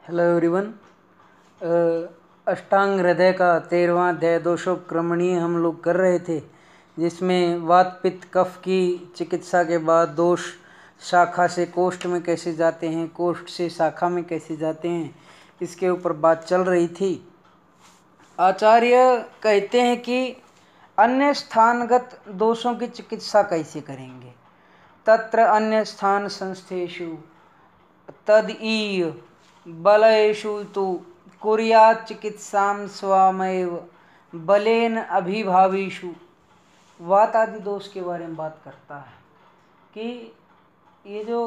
Hello everyone. अष्टांग हृदय का 13वां अध्याय दोषोपक्रमणीय हम लोग कर रहे थे, जिसमें वात पित्त कफ की चिकित्सा के बाद दोष शाखा से कोष्ठ में कैसे जाते हैं, कोष्ठ से शाखा में कैसे जाते हैं, इसके ऊपर बात चल रही थी। आचार्य कहते हैं कि अन्य स्थानगत दोषों की चिकित्सा कैसे करेंगे। तत्र अन्य स्थान संस्थेषु तदीय बलयेषु तु कुर्यात् चिकित्सां स्वयमेव बलेन अभिभावीषु। वात आदि दोष के बारे में बात करता है कि ये जो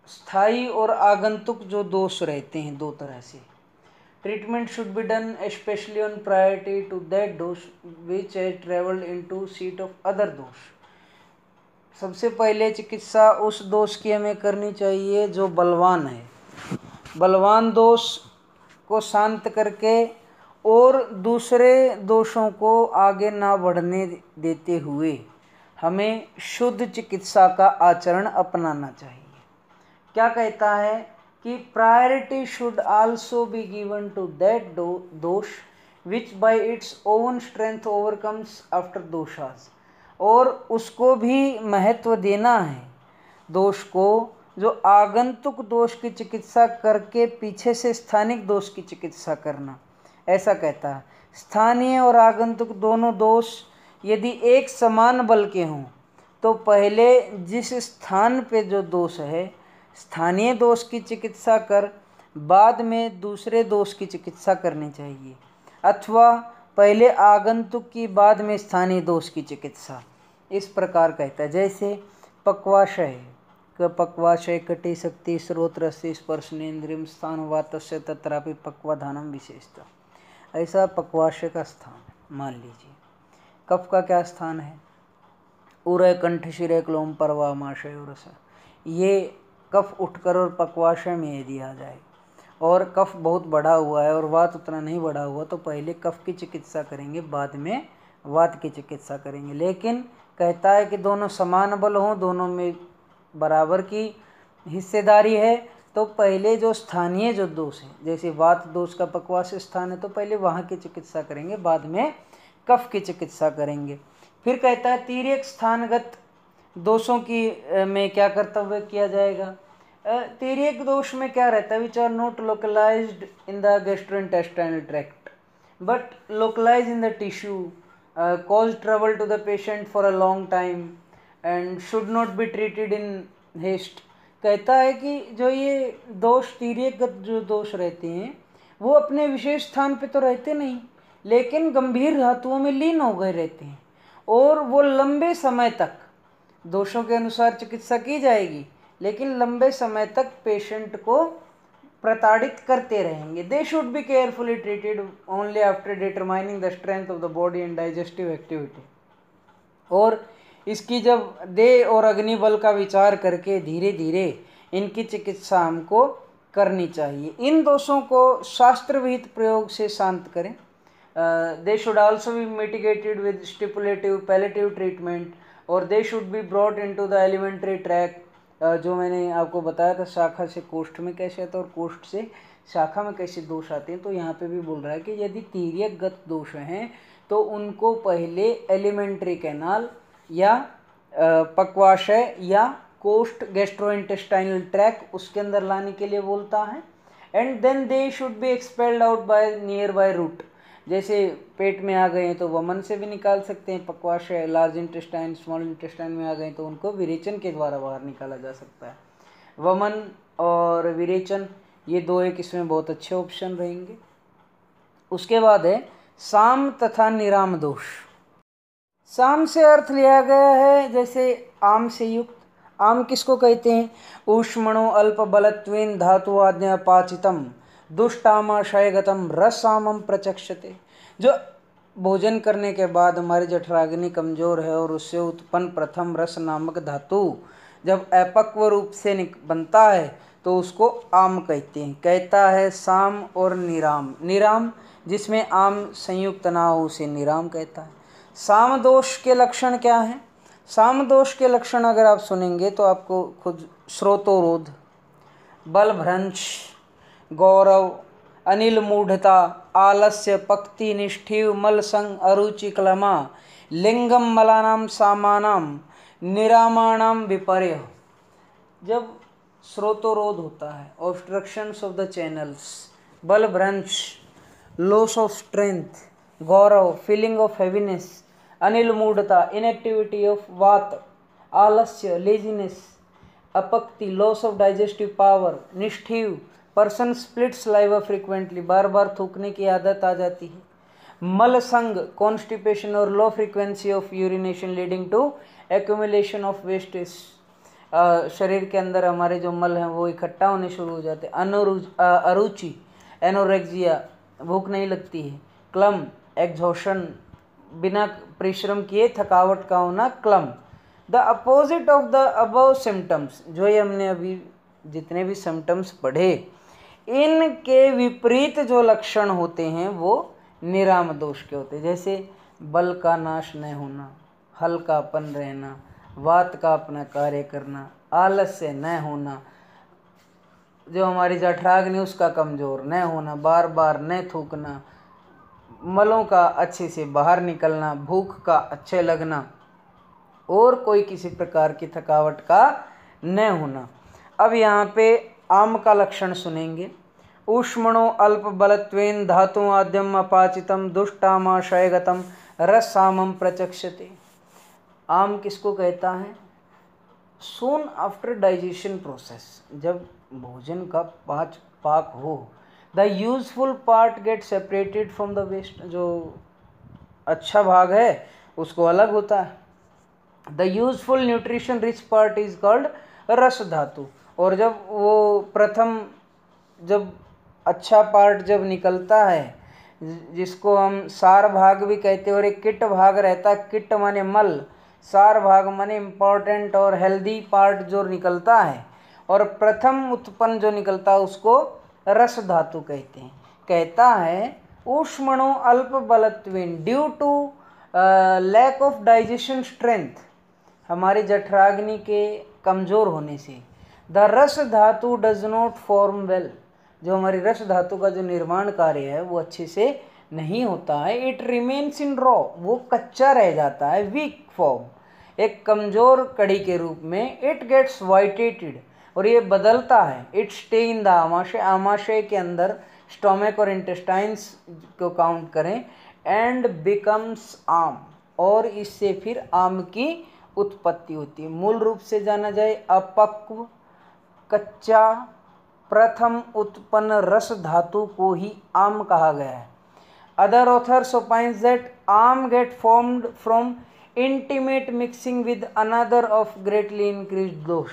स्थायी और आगंतुक जो दोष रहते हैं दो तरह से, treatment should be done specially on priority to that dosha which has travelled into seat of other dosha. सबसे पहले चिकित्सा उस दोष की हमें करनी चाहिए जो बलवान है। बलवान दोष को शांत करके और दूसरे दोषों को आगे ना बढ़ने देते हुए हमें शुद्ध चिकित्सा का आचरण अपनाना चाहिए। क्या कहता है कि priority should also be given to that dosha which by its own strength overcomes after doshas. और उसको भी महत्व देना है दोष को जो आगंतुक दोष की चिकित्सा करके पीछे से स्थानिक दोष की चिकित्सा करना। ऐसा कहता है स्थानीय और आगंतुक दोनों दोष यदि एक समान बल के हों तो पहले जिस स्थान पे जो दोष है स्थानीय दोष की चिकित्सा कर बाद में दूसरे दोष की चिकित्सा करनी चाहिए, अथवा पहले आगंतुक की बाद में स्थानीय दोष की चिकित्सा। इस प्रकार कहता है जैसे पक्वाशय पक्वाशय कटी शक्ति श्रोत्रस्य स्पर्शनेन्द्रियम स्थान वातस्य तत्रापि पक्वाधानम विशेषता। ऐसा पक्वाशय का स्थान मान लीजिए। कफ का क्या स्थान है? उरय कंठ शिरय क्लोम परवामाशय उरस। ये कफ उठकर और पक्वाशय में यदि आ जाए और कफ बहुत बढ़ा हुआ है और वात उतना नहीं बढ़ा हुआ तो पहले कफ की चिकित्सा करेंगे, बाद में वात की चिकित्सा करेंगे। लेकिन कहता है कि दोनों समान बल हों, दोनों में बराबर की हिस्सेदारी है, तो पहले जो स्थानीय जो दोष है जैसे वात दोष का पक्वाशय स्थान है तो पहले वहाँ की चिकित्सा करेंगे, बाद में कफ की चिकित्सा करेंगे। फिर कहता है तिर्यक स्थानगत दोषों की में क्या कर्तव्य किया जाएगा। तिर्यक दोष में क्या रहता है? Which are not localised in the gastrointestinal tract but localise in the tissue, cause trouble to the patient for a long time and should not be treated in haste। कहता है कि जो ये दोष तिर्यकगत जो दोष रहते हैं वो अपने विशेष स्थान पे तो रहते नहीं, लेकिन गंभीर धातुओं में लीन हो गए रहते हैं और वो लंबे समय तक दोषों के अनुसार चिकित्सा की जाएगी, लेकिन लंबे समय तक पेशेंट को प्रताड़ित करते रहेंगे। दे should be carefully treated only after determining the strength of the body and digestive activity. और इसकी जब देह और अग्नि बल का विचार करके धीरे धीरे इनकी चिकित्सा हमको करनी चाहिए। इन दोषों को शास्त्र विहित प्रयोग से शांत करें। They should also be mitigated with stipulative palliative treatment और they should be brought into the alimentary track. जो मैंने आपको बताया था शाखा से कोष्ठ में कैसे आता है और कोष्ठ से शाखा में कैसे दोष आते हैं, तो यहाँ पे भी बोल रहा है कि यदि तिर्यकगत दोष हैं तो उनको पहले एलिमेंट्री कैनाल या पक्वाशय या कोष्ठ गैस्ट्रोइंटेस्टाइनल ट्रैक उसके अंदर लाने के लिए बोलता है। And then they should be expelled out by near by route. जैसे पेट में आ गए हैं तो वमन से भी निकाल सकते हैं, पक्वाशय लार्ज इंटेस्टाइन स्मॉल इंटेस्टाइन में आ गए तो उनको विरेचन के द्वारा बाहर निकाला जा सकता है। वमन और विरेचन ये दो एक इसमें बहुत अच्छे ऑप्शन रहेंगे। उसके बाद है साम तथा निराम दोष। साम से अर्थ लिया गया है जैसे आम से युक्त। आम किसको कहते हैं? ऊष्मणो अल्प बलत्वेन धातु आज्ञा पाचितम दुष्टामाशयगतम रसामम प्रचक्षते। जो भोजन करने के बाद हमारी जठराग्नि कमजोर है और उससे उत्पन्न प्रथम रस नामक धातु जब अपक्व रूप से बनता है तो उसको आम कहते हैं। कहता है साम और निराम। निराम जिसमें आम संयुक्त ना हो उसे निराम कहता है। साम दोष के लक्षण क्या हैं? साम दोष के लक्षण अगर आप सुनेंगे तो आपको खुद श्रोतोरोध, बलभ्रंश, गौरव, अनिल मूढ़ता, आलस्य, पक्ति, निष्ठिव, मलसंग, अरुचि, क्लमा, लिंगम, मलानाम, सामानाम, निरामाणाम, विपर्य। जब स्रोतोरोध होता है, ऑब्स्ट्रक्शंस ऑफ द चैनल्स, बलभ्रंश, लॉस ऑफ स्ट्रेंथ, गौरव, फीलिंग ऑफ हैवीनेस, अनिल मूढ़ता, इनएक्टिविटी ऑफ वात, आलस्य, लेजीनेस, अपक्ति, लॉस ऑफ डाइजेस्टिव पावर, निष्ठिव, पर्सन स्प्लिट सलाइवा फ्रीक्वेंटली, बार बार थूकने की आदत आ जाती है, मल संग, कॉन्स्टिपेशन और low frequency of urination leading to accumulation of wastage, शरीर के अंदर हमारे जो मल हैं वो इकट्ठा होने शुरू हो जाते हैं, अरुचि, एनोरेक्सिया, भूख नहीं लगती है, क्लम, एग्जॉशन, बिना परिश्रम किए थकावट का होना, क्लम। The opposite of the above symptoms, जो ये हमने अभी जितने भी सिम्टम्स पढ़े, इनके विपरीत जो लक्षण होते हैं वो निराम दोष के होते हैं। जैसे बल का नाश न होना, हल्कापन रहना, वात का अपना कार्य करना, आलस्य न होना, जो हमारी जठराग्नि उसका कमजोर न होना, बार बार न थूकना, मलों का अच्छे से बाहर निकलना, भूख का अच्छे लगना और कोई किसी प्रकार की थकावट का न होना। अब यहाँ पे आम का लक्षण सुनेंगे। ऊष्मणो अल्प बलत्वेन धातु आद्यम अपाचितम दुष्टामाशयगतम रसामम प्रचक्षते। आम किसको कहता है? सून आफ्टर डाइजेशन प्रोसेस, जब भोजन का पाक हो, the useful part get separated from the waste, जो अच्छा भाग है उसको अलग होता है। The useful nutrition rich part is called ras dhatu. और जब वो जब अच्छा पार्ट जब निकलता है, जिसको हम सार भाग भी कहते हैं, और एक किट भाग रहता है, किट माने मल, सार भाग माने इम्पॉर्टेंट और हेल्दी पार्ट जो निकलता है, और प्रथम उत्पन्न जो निकलता है उसको रस धातु कहते हैं। कहता है ऊष्मणो अल्प बलत्वेन, due to lack of digestion strength, हमारी जठराग्नि के कमज़ोर होने से, द रस धातु डज नॉट फॉर्म वेल, जो हमारी रस धातु का जो निर्माण कार्य है वो अच्छे से नहीं होता है। इट रिमेन्स इन रॉ, वो कच्चा रह जाता है, वीक फॉर्म, एक कमज़ोर कड़ी के रूप में। इट गेट्स वाइटेटेड, और ये बदलता है। इट स्टे इन द आमाशय, आमाशय के अंदर, स्टोमक और इंटेस्टाइन्स को काउंट करें, एंड बिकम्स आम, और इससे फिर आम की उत्पत्ति होती है। मूल रूप से जाना जाए, अपक्व, कच्चा, प्रथम उत्पन्न रस धातु को ही आम कहा गया है। Other authors opines that ama get formed from intimate mixing with another of greatly increased dosha.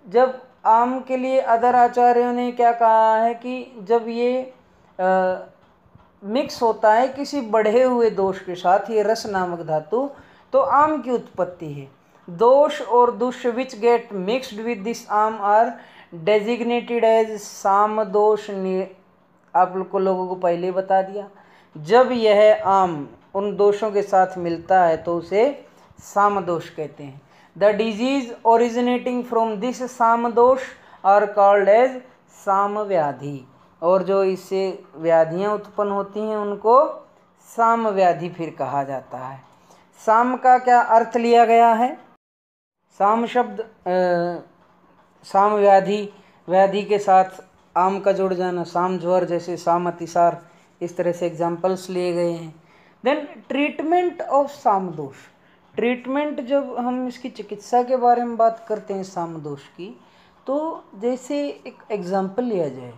जब आम के लिए अदर आचार्यों ने क्या कहा है कि जब ये मिक्स होता है किसी बढ़े हुए दोष के साथ, ये रस नामक धातु, तो आम की उत्पत्ति है। दोष और दुष which get mixed with this आम आर डेजिग्नेटेड एज साम दोष। आप लोगों को पहले बता दिया, जब यह आम उन दोषों के साथ मिलता है तो उसे साम दोष कहते हैं। The disease originating from this साम दोष आर कॉल्ड एज साम व्याधि, और जो इससे व्याधियां उत्पन्न होती हैं उनको साम व्याधि फिर कहा जाता है। साम का क्या अर्थ लिया गया है? साम शब्द साम व्याधि, व्याधि के साथ आम का जुड़ जाना, साम ज्वर जैसे साम अतिसार, इस तरह से एग्जाम्पल्स लिए गए हैं। देन ट्रीटमेंट ऑफ साम दोष। ट्रीटमेंट, जब हम इसकी चिकित्सा के बारे में बात करते हैं साम दोष की, तो जैसे एक एग्जाम्पल लिया जाए,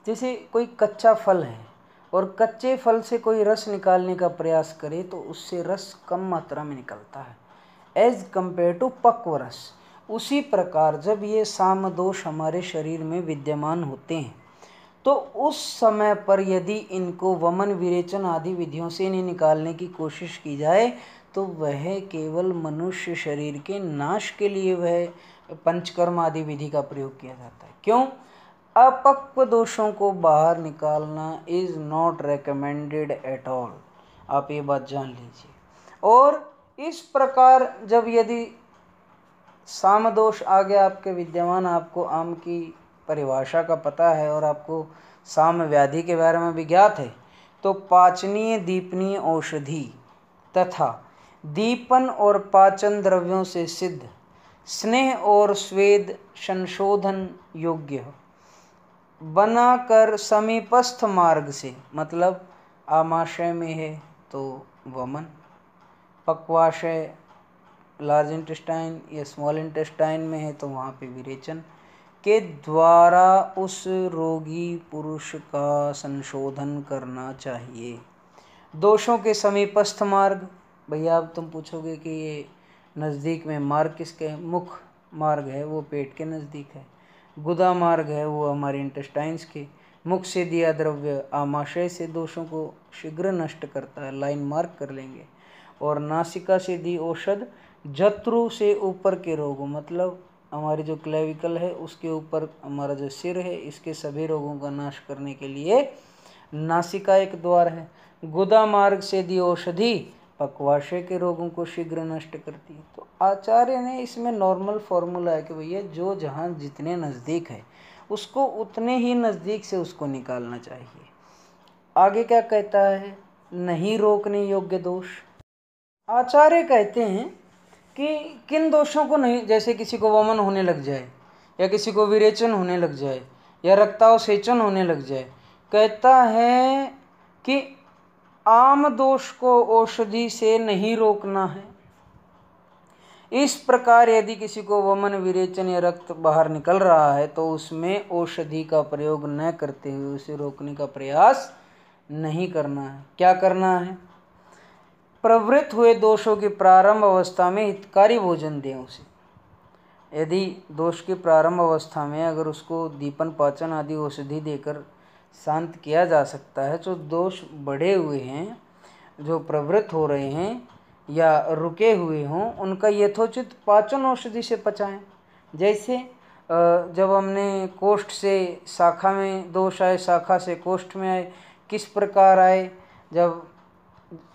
जैसे कोई कच्चा फल है और कच्चे फल से कोई रस निकालने का प्रयास करे तो उससे रस कम मात्रा में निकलता है एज कंपेयर टू पक्व रस। उसी प्रकार जब ये साम दोष हमारे शरीर में विद्यमान होते हैं तो उस समय पर यदि इनको वमन विरेचन आदि विधियों से इन्हें निकालने की कोशिश की जाए तो वह केवल मनुष्य शरीर के नाश के लिए वह पंचकर्म आदि विधि का प्रयोग किया जाता है। क्यों? अपक्व दोषों को बाहर निकालना is not recommended at all. आप ये बात जान लीजिए। और इस प्रकार जब यदि साम दोष आ गया आपके विद्यमान, आपको आम की परिभाषा का पता है और आपको साम्य व्याधि के बारे में भी ज्ञात है, तो पाचनीय दीपनीय औषधि तथा दीपन और पाचन द्रव्यों से सिद्ध स्नेह और स्वेद संशोधन योग्य बनाकर समीपस्थ मार्ग से, मतलब आमाशय में है तो वमन, पक्वाशय लार्ज इंटेस्टाइन या स्मॉल इंटेस्टाइन में है तो वहाँ पे विरेचन के द्वारा उस रोगी पुरुष का संशोधन करना चाहिए। दोषों के समीपस्थ मार्ग, भैया अब तुम पूछोगे कि ये नज़दीक में मार्ग किसके है? मुख मार्ग है वो पेट के नज़दीक है, गुदा मार्ग है वो हमारे इंटेस्टाइन्स के, मुख से दिया द्रव्य आमाशय से दोषों को शीघ्र नष्ट करता है, लाइन मार्क कर लेंगे। और नासिका से दी औषध जत्रु से ऊपर के रोगों, मतलब हमारी जो क्लेविकल है उसके ऊपर हमारा जो सिर है, इसके सभी रोगों का नाश करने के लिए नासिका एक द्वार है। गुदा मार्ग से दी औषधि पक्वाशय के रोगों को शीघ्र नष्ट करती है। तो आचार्य ने इसमें नॉर्मल फॉर्मूला है कि भैया जो जहाँ जितने नज़दीक है उसको उतने ही नज़दीक से उसको निकालना चाहिए। आगे क्या कहता है? नहीं रोकने योग्य दोष। आचार्य कहते हैं कि किन दोषों को नहीं, जैसे किसी को वमन होने लग जाए या किसी को विरेचन होने लग जाए या रक्तावसेचन होने लग जाए, कहता है कि आम दोष को औषधि से नहीं रोकना है। इस प्रकार यदि किसी को वमन विरेचन या रक्त बाहर निकल रहा है तो उसमें औषधि का प्रयोग न करते हुए उसे रोकने का प्रयास नहीं करना है। क्या करना है? प्रवृत्त हुए दोषों की प्रारंभ अवस्था में हितकारी भोजन दें उसे। यदि दोष की प्रारंभ अवस्था में अगर उसको दीपन पाचन आदि औषधि देकर शांत किया जा सकता है, तो दोष बढ़े हुए हैं जो प्रवृत्त हो रहे हैं या रुके हुए हों उनका यथोचित पाचन औषधि से पचाएं। जैसे जब हमने कोष्ठ से शाखा में दोष आए, शाखा से कोष्ठ में आए, किस प्रकार आए, जब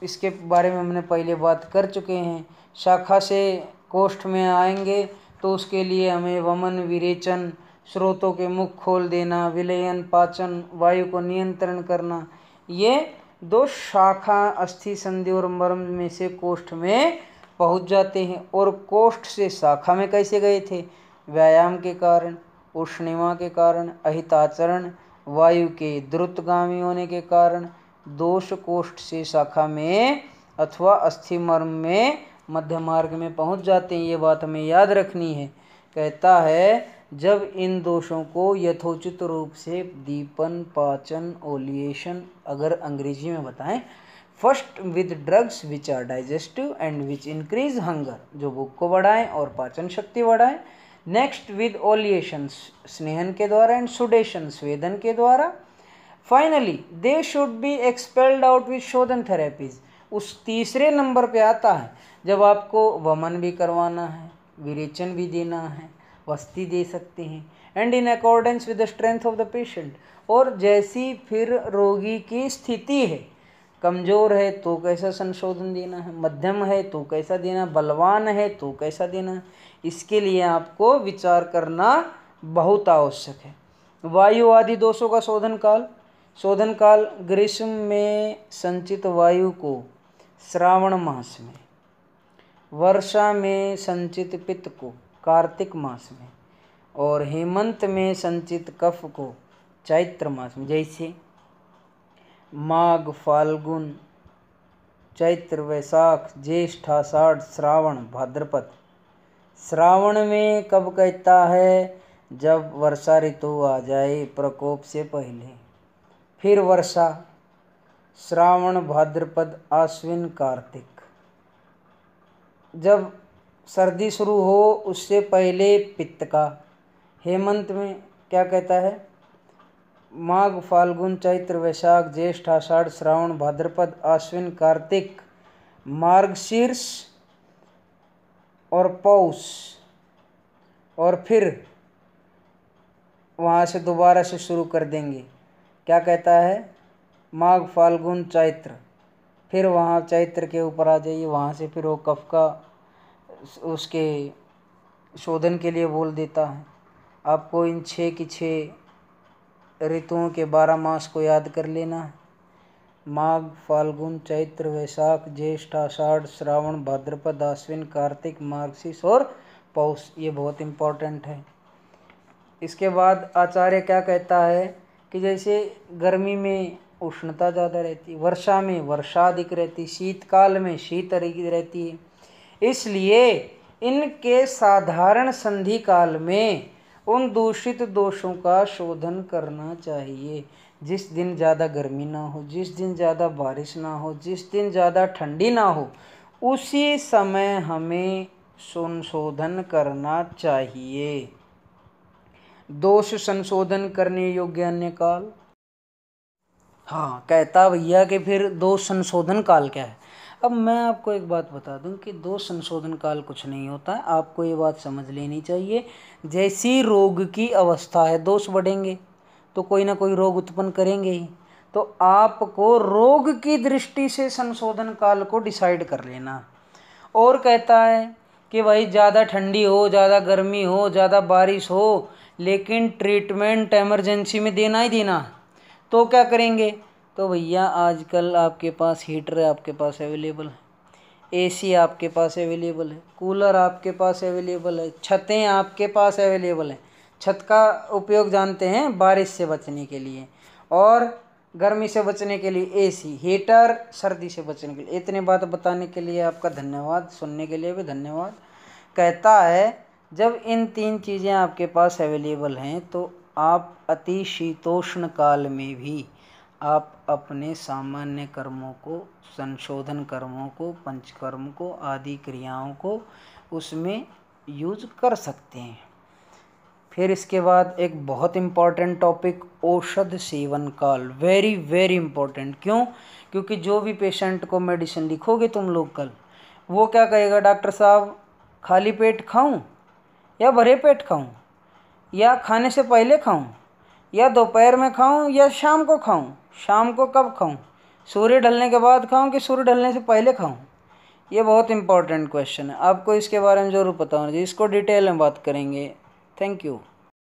इसके बारे में हमने पहले बात कर चुके हैं। शाखा से कोष्ठ में आएंगे तो उसके लिए हमें वमन विरेचन, स्रोतों के मुख खोल देना, विलयन, पाचन, वायु को नियंत्रण करना, ये दो शाखा अस्थि संधि और मर्म में से कोष्ठ में पहुंच जाते हैं। और कोष्ठ से शाखा में कैसे गए थे? व्यायाम के कारण, उष्णिमा के कारण, अहिताचरण, वायु के द्रुतगामी होने के कारण दोष कोष्ठ से शाखा में अथवा अस्थि मर्म में मध्य मार्ग में पहुंच जाते हैं। ये बात हमें याद रखनी है। कहता है जब इन दोषों को यथोचित रूप से दीपन, पाचन, ओलिएशन, अगर अंग्रेजी में बताएं, first with drugs which are digestive and which increase hunger, जो भूख को बढ़ाएं और पाचन शक्ति बढ़ाएं। नेक्स्ट विद ओलिएशन, स्नेहन के द्वारा, एंड सुडेशन, स्वेदन के द्वारा। Finally they should be expelled out with शोधन थेरेपीज। उस तीसरे नंबर पे आता है जब आपको वमन भी करवाना है, विरेचन भी देना है, वस्ती दे सकते हैं, and in accordance with the strength of the patient. और जैसी फिर रोगी की स्थिति है, कमज़ोर है तो कैसा संशोधन देना है, मध्यम है तो कैसा देना, बलवान है तो कैसा देना, इसके लिए आपको विचार करना बहुत आवश्यक है। वायु आदि दोषों का शोधन काल। शोधन काल ग्रीष्म में संचित वायु को श्रावण मास में, वर्षा में संचित पित्त को कार्तिक मास में, और हेमंत में संचित कफ को चैत्र मास में। जैसे माघ, फाल्गुन, चैत्र, वैशाख, ज्येष्ठ, आषाढ़, श्रावण, भाद्रपद। श्रावण में कब कहता है? जब वर्षा ऋतु आ जाए प्रकोप से पहले। फिर वर्षा श्रावण, भाद्रपद, आश्विन, कार्तिक। जब सर्दी शुरू हो उससे पहले पित्त का। हेमंत में क्या कहता है? माघ, फाल्गुन, चैत्र, वैशाख, ज्येष्ठ, आषाढ़, श्रावण, भाद्रपद, आश्विन, कार्तिक, मार्गशीर्ष और पौष। और फिर वहाँ से दोबारा से शुरू कर देंगे। क्या कहता है? माघ, फाल्गुन, चैत्र, फिर वहाँ चैत्र के ऊपर आ जाइए, वहाँ से फिर वो कफ का उसके शोधन के लिए बोल देता है। आपको इन 6 की 6 ऋतुओं के 12 मास को याद कर लेना है। माघ, फाल्गुन, चैत्र, वैशाख, ज्येष्ठ, आषाढ़, श्रावण, भाद्रपद, आश्विन, कार्तिक, मार्गशीर्ष और पौष। ये बहुत इम्पोर्टेंट है। इसके बाद आचार्य क्या कहता है कि जैसे गर्मी में उष्णता ज़्यादा रहती है, वर्षा में वर्षा अधिक रहती, शीतकाल में शीत अधिक रहती है, इसलिए इनके साधारण संधि काल में उन दूषित दोषों का शोधन करना चाहिए। जिस दिन ज़्यादा गर्मी ना हो, जिस दिन ज़्यादा बारिश ना हो, जिस दिन ज़्यादा ठंडी ना हो, उसी समय हमें संशोधन करना चाहिए। दोष संशोधन करने योग्य अन्य काल। हाँ, कहता भैया कि फिर दोष संशोधन काल क्या है। अब मैं आपको एक बात बता दूं कि दोष संशोधन काल कुछ नहीं होता है। आपको ये बात समझ लेनी चाहिए, जैसी रोग की अवस्था है दोष बढ़ेंगे तो कोई ना कोई रोग उत्पन्न करेंगे ही। तो आपको रोग की दृष्टि से संशोधन काल को डिसाइड कर लेना। और कहता है कि भाई ज़्यादा ठंडी हो, ज़्यादा गर्मी हो, ज़्यादा बारिश हो, लेकिन ट्रीटमेंट इमरजेंसी में देना ही देना, तो क्या करेंगे। तो भैया आजकल आपके पास हीटर आपके पास अवेलेबल है, एसी आपके पास अवेलेबल है, कूलर आपके पास अवेलेबल है, छतें आपके पास अवेलेबल है। छत का उपयोग जानते हैं बारिश से बचने के लिए, और गर्मी से बचने के लिए एसी, हीटर सर्दी से बचने के लिए। इतने बात बताने के लिए आपका धन्यवाद, सुनने के लिए भी धन्यवाद। कहता है जब इन 3 चीज़ें आपके पास अवेलेबल हैं तो आप अति शीतोष्ण काल में भी आप अपने सामान्य कर्मों को, संशोधन कर्मों को, पंचकर्म को, आदि क्रियाओं को उसमें यूज कर सकते हैं। फिर इसके बाद एक बहुत इम्पॉर्टेंट टॉपिक, औषध सेवन काल। Very very important. क्यों? क्योंकि जो भी पेशेंट को मेडिसिन लिखोगे तुम लोग कल, वो क्या कहेगा, डॉक्टर साहब खाली पेट खाऊं या भरे पेट खाऊं, या खाने से पहले खाऊं, या दोपहर में खाऊं, या शाम को खाऊं। शाम को कब खाऊं? सूर्य ढलने के बाद खाऊं कि सूर्य ढलने से पहले खाऊं? ये बहुत इंपॉर्टेंट क्वेश्चन है, आपको इसके बारे में ज़रूर पता होना चाहिए। इसको डिटेल में बात करेंगे। Thank you.